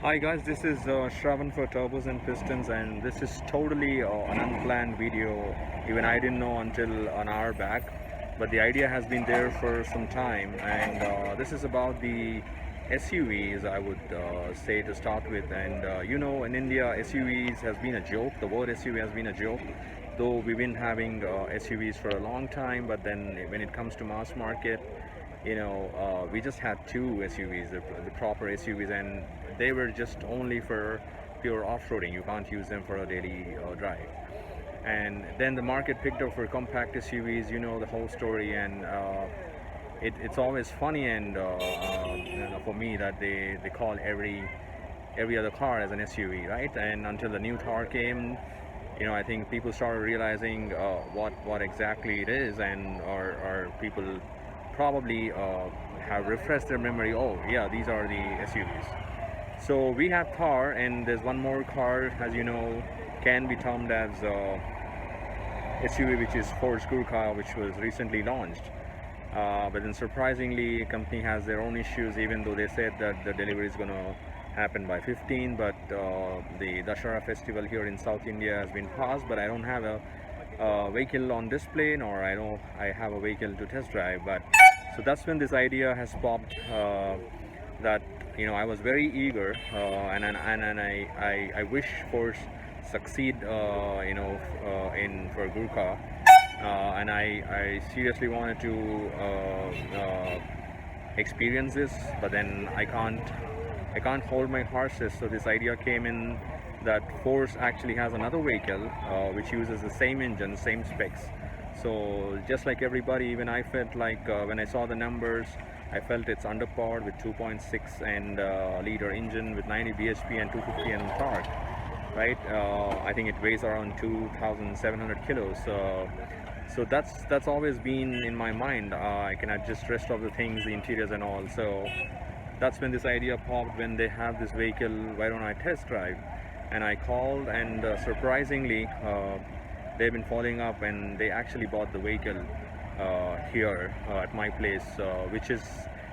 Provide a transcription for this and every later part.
Hi guys, this is Shravan for Turbos and Pistons, and this is totally an unplanned video. Even I didn't know until an hour back, but the idea has been there for some time, and this is about the SUVs, I would say, to start with. And in India, SUVs has been a joke. The word SUV has been a joke, though we've been having SUVs for a long time, but then when it comes to mass market, we just had two SUVs, the proper SUVs, and they were just only for pure off-roading. You can't use them for a daily drive. And then the market picked up for compact SUVs. You know the whole story, and it's always funny and for me that they call every other car as an SUV, right? And until the new Thar came, I think people started realizing what exactly it is, and or people probably have refreshed their memory. Oh yeah, these are the SUVs. So we have Thar, and there's one more car, as you know, can be termed as SUV, which is Force Gurkha, which was recently launched. But then surprisingly, company has their own issues, even though they said that the delivery is going to happen by 15. But the Dashara festival here in South India has been passed, but I don't have a vehicle on display, nor I have a vehicle to test drive. But so that's when this idea has popped, that I was very eager, and I wish Force succeed in for Gurkha, and I seriously wanted to experience this, but then I can't hold my horses. So this idea came in that Force actually has another vehicle which uses the same engine, same specs. So just like everybody, even I felt like when I saw the numbers, I felt it's underpowered with 2.6 and liter engine with 90 bhp and 250 Nm torque, right? I think it weighs around 2,700 kilos. So that's always been in my mind. I can adjust rest of the things, the interiors and all. So that's when this idea popped. When they have this vehicle, why don't I test drive? And I called, and surprisingly, they've been following up, and they actually bought the vehicle here at my place, which is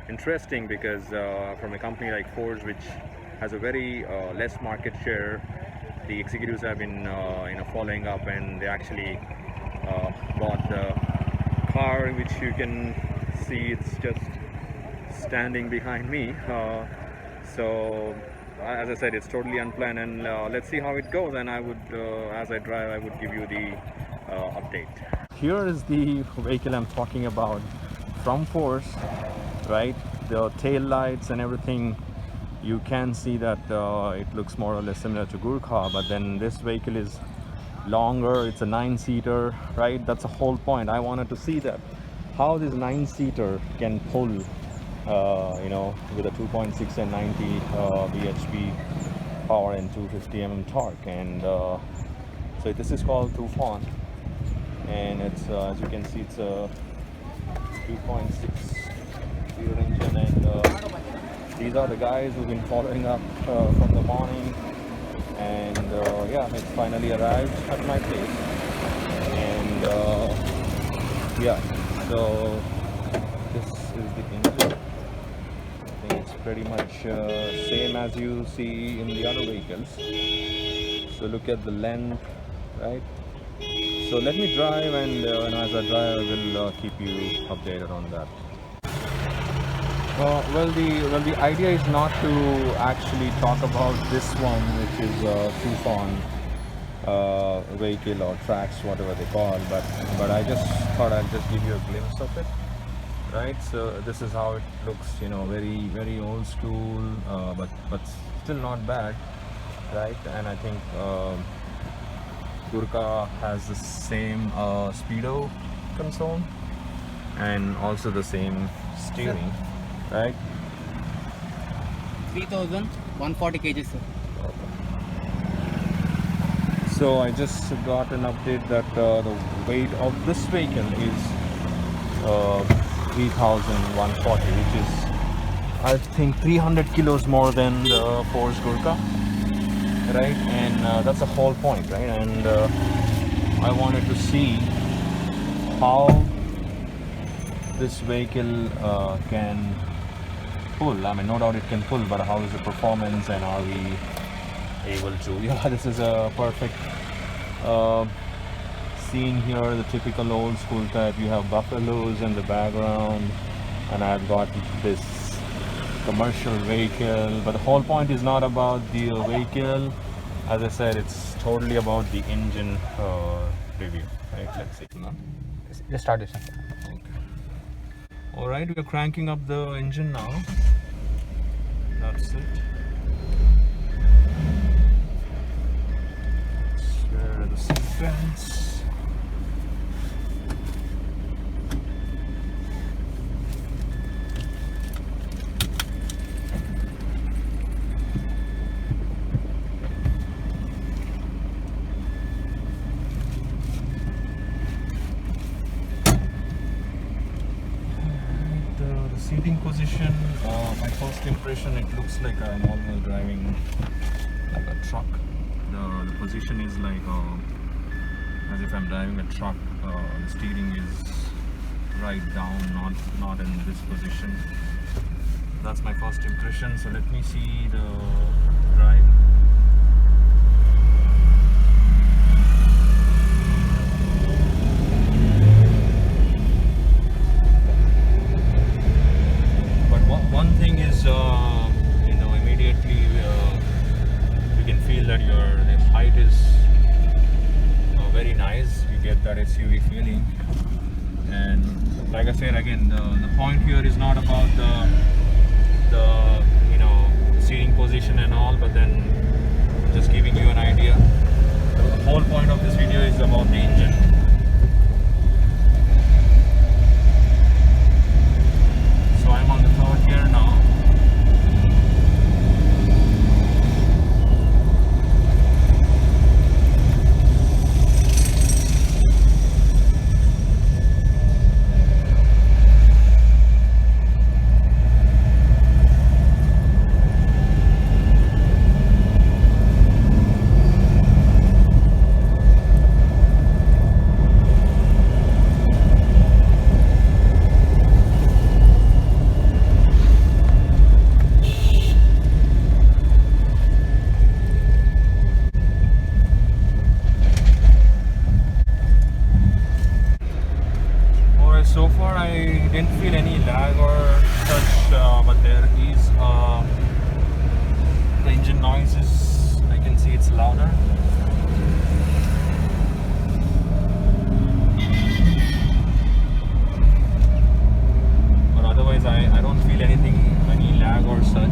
interesting because from a company like Force, which has a very less market share, the executives have been following up, and they actually bought the car, which you can see. It's just standing behind me. So as I said, it's totally unplanned, and let's see how it goes. And I would, as I drive, I would give you the update. Here is the vehicle I'm talking about from Force, right? The tail lights and everything, you can see that it looks more or less similar to Gurkha, but then this vehicle is longer. It's a 9-seater, right? That's the whole point. I wanted to see that how this 9-seater can pull with a 2.6 and 90 bhp power and 250 Nm torque. And so this is called Tufan, and it's as you can see, it's a 2.6 liter engine, and these are the guys who've been following up from the morning, and yeah, it's finally arrived at my place. And yeah, so this is the engine. I think it's pretty much same as you see in the other vehicles. So look at the length, right? So let me drive, and as I drive, I will keep you updated on that. Well, the idea is not to actually talk about this one, which is Tufan vehicle or tracks, whatever they call, but I just thought I'd just give you a glimpse of it, right? So this is how it looks, very very old school, but still not bad, right? And I think Gurkha has the same speedo console and also the same steering, right? 3,140 kg, sir. So I just got an update that the weight of this vehicle is 3,140, which is, I think, 300 kilos more than the Force Gurkha, right? And that's the whole point, right? And I wanted to see how this vehicle can pull? I mean, no doubt it can pull, but how is the performance and are we able to? Yeah, this is a perfect scene here, the typical old school type. You have buffaloes in the background, and I've got this commercial vehicle, but the whole point is not about the vehicle. As I said, it's totally about the engine review. Right, let's see. Just start this one. Okay. All right, we are cranking up the engine now. That's it. Where are the seat belts? Seating position, my first impression, it looks like I'm almost driving like a truck. The position is like as if I'm driving a truck. The steering is right down, not in this position. That's my first impression. So let me see the drive. One thing is, immediately you can feel that the height is very nice. You get that SUV feeling, and like I said again, the point here is not about the seating position and all, but then just giving you an idea. The whole point of this video is about the engine. So I'm on the third gear now. So far I didn't feel any lag or such, but there is the engine noises. I can see it's louder. But otherwise I don't feel any lag or such.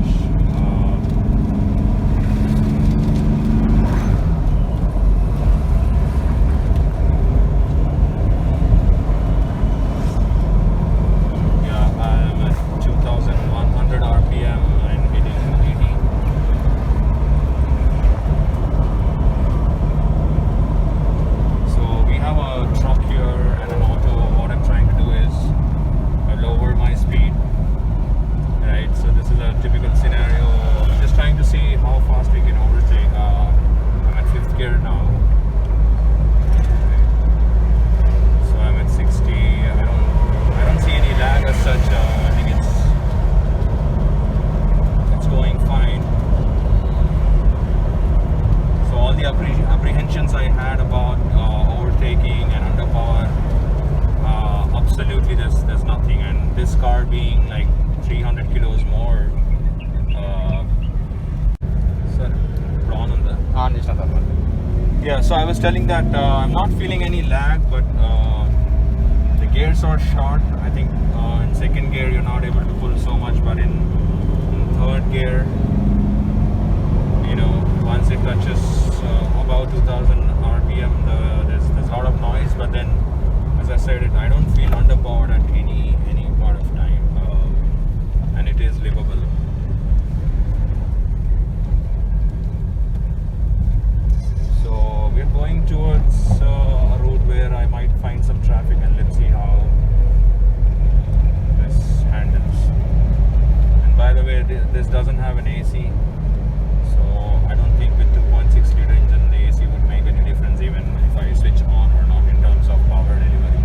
Apprehensions I had about overtaking and underpower, absolutely there's nothing. And this car being like 300 kilos more, yeah, so I was telling that I'm not feeling any lag, but the gears are short. I think in second gear you're not able to pull so much, but in third gear, once it touches about 2000 RPM, there's a lot of noise. But then, as I said, I don't feel underpowered at any part of time, and it is livable. So we're going towards a route where I might find some traffic, and let's see how this handles. And by the way, this doesn't have an AC. I don't think with 2.6 liter engine the AC would make any difference, even if I switch on or not, in terms of power delivery.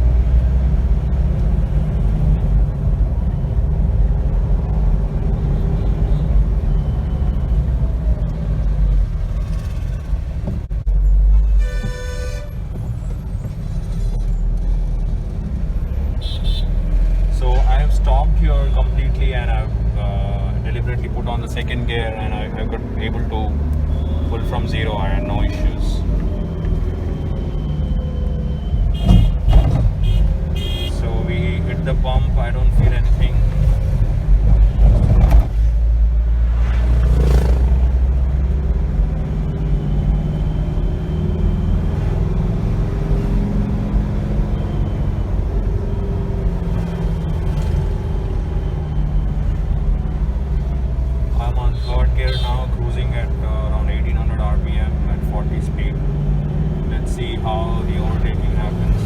the second gear, and I got able to pull from zero. I had no issues. So we hit the pump. I don't feel anything. How the overtaking happens.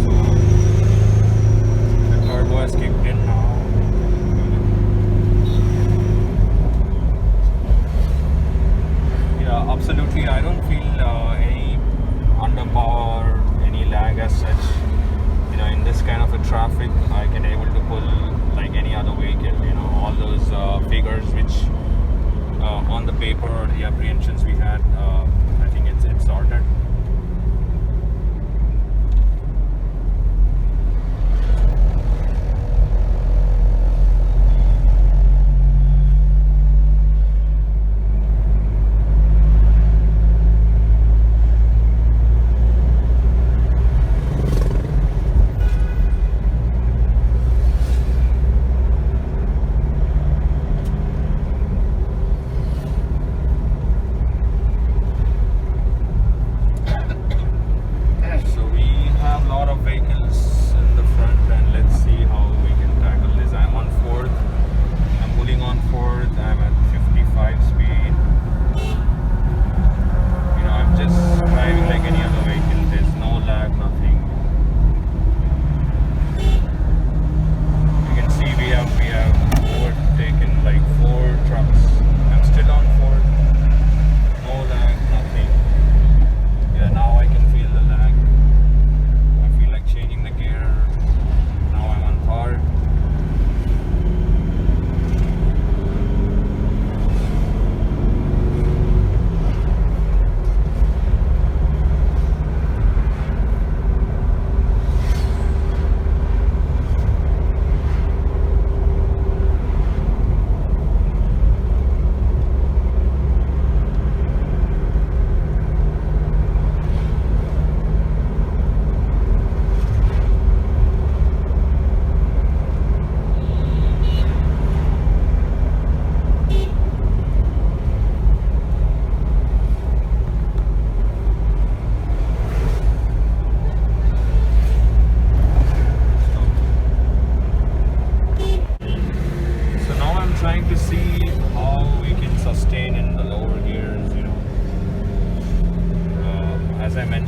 So the turbo has kicked in now. Yeah, absolutely. I don't feel any underpower, any lag as such. You know, in this kind of a traffic, I can able to pull like any other vehicle. You know, all those figures which on the paper or the apprehensions we had. It's sorted.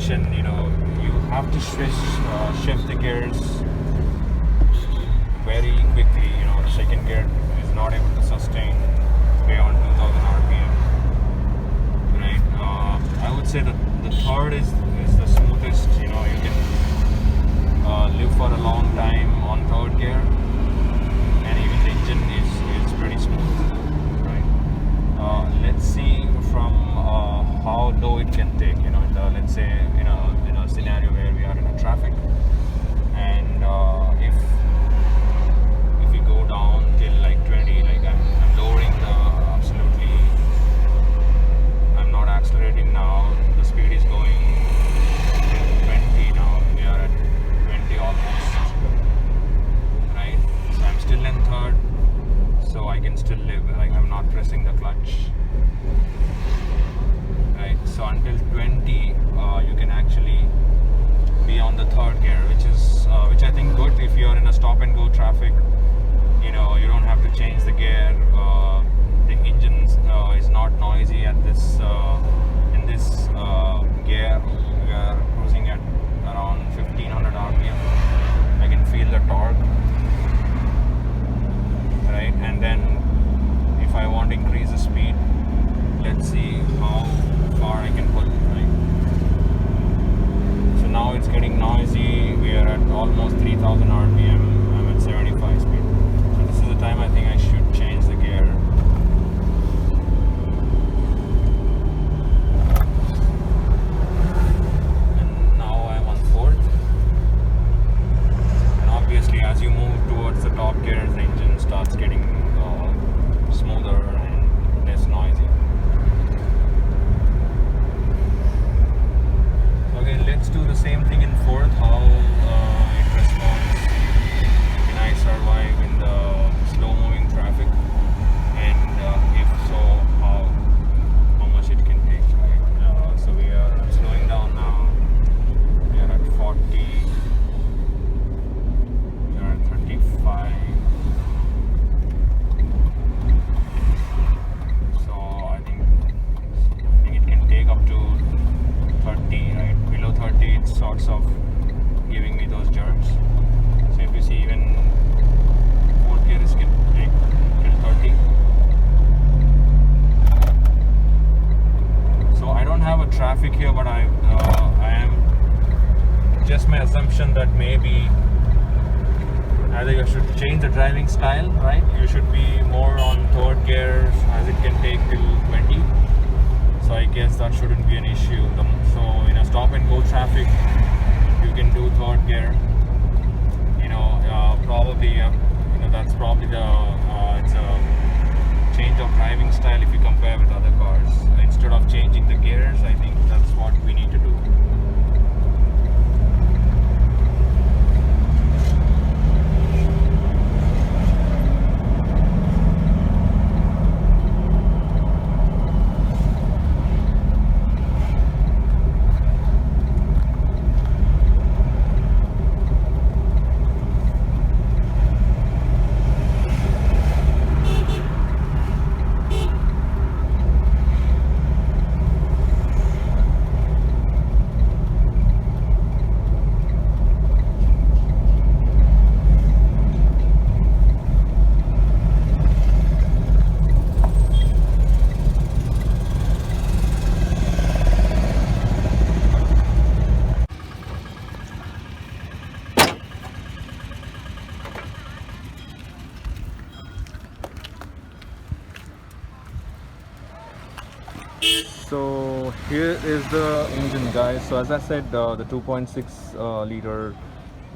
You know, you have to shift the gears very quickly. You know, the second gear is not able to sustain beyond 2000 RPM. Right? I would say that the third is the smoothest. You know, you can live for a long time on third gear, and even the engine is pretty smooth. Right? Let's see from how low it can take. You know, let's say in a scenario where we are in a traffic, and if we go down till like 20, like I'm lowering the absolutely. I'm not accelerating now. The speed is going till 20 now. We are at 20 almost. Right? So I'm still in third, so I can still live. Like I'm not pressing the clutch. Right, so until 20, you can actually be on the third gear, which I think good if you're in a stop and go traffic. You know, you don't have to change the gear. The engine is not noisy at this in this gear. We are cruising at around 1500 RPM. I can feel the torque. Right, and then if I want to increase the speed, let's see how far I can pull, right? So now it's getting noisy. We are at almost 3000 RPM. I'm at 75 speed. So this is the time I think I should change the gear. And now I'm on fourth. And obviously as you move towards the top gears, the engine starts getting you should change the driving style, right? You should be more on third gear as it can take till 20. So I guess that shouldn't be an issue. So in a stop and go traffic, you can do third gear. Probably that's probably it's a change of driving style if you compare with other cars. Instead of changing the gears, I think that's what we need to do. So here is the engine, guys. So as I said, the 2.6 liter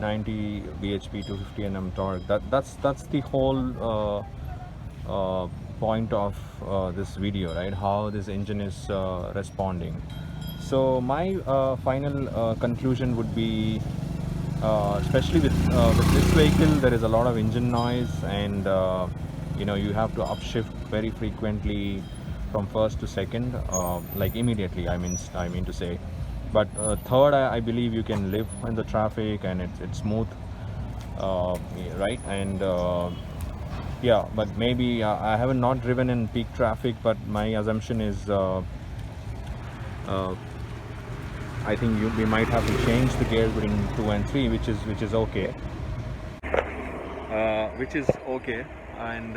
90 bhp 250 Nm torque, that's the whole point of this video, right? How this engine is responding. So my final conclusion would be, especially with this vehicle, there is a lot of engine noise, and you have to upshift very frequently from first to second, like immediately. I mean to say, but third, I believe you can live in the traffic and it's smooth, right? And yeah, but maybe I haven't not driven in peak traffic, but my assumption is I think we might have to change the gears between 2 and 3, which is okay. And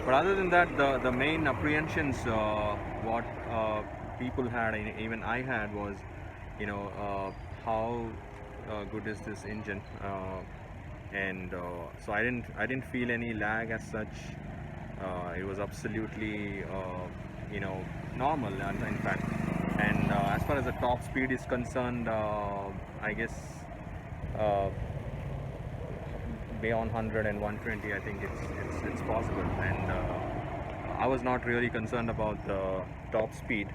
but other than that, the main apprehensions what people had, and even I had, was how good is this engine, and so I didn't feel any lag as such. It was absolutely normal, and in fact, and as far as the top speed is concerned, I guess beyond 100 and 120, I think it's possible, and I was not really concerned about the top speed,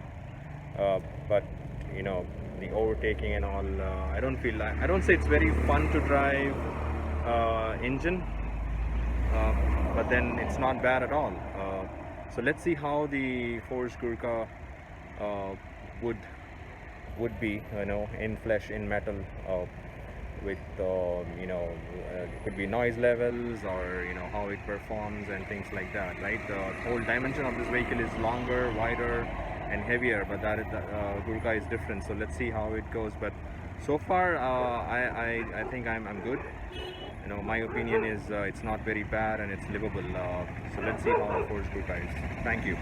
but the overtaking and all, I don't say it's very fun to drive engine, but then it's not bad at all. So let's see how the Force Gurkha would be, in flesh, in metal, with could be noise levels, or how it performs and things like that, right? The whole dimension of this vehicle is longer, wider and heavier, but that is Gurkha is different. So let's see how it goes, but so far I think I'm good. My opinion is it's not very bad and it's livable. So let's see how the Force Gurkha is. Thank you.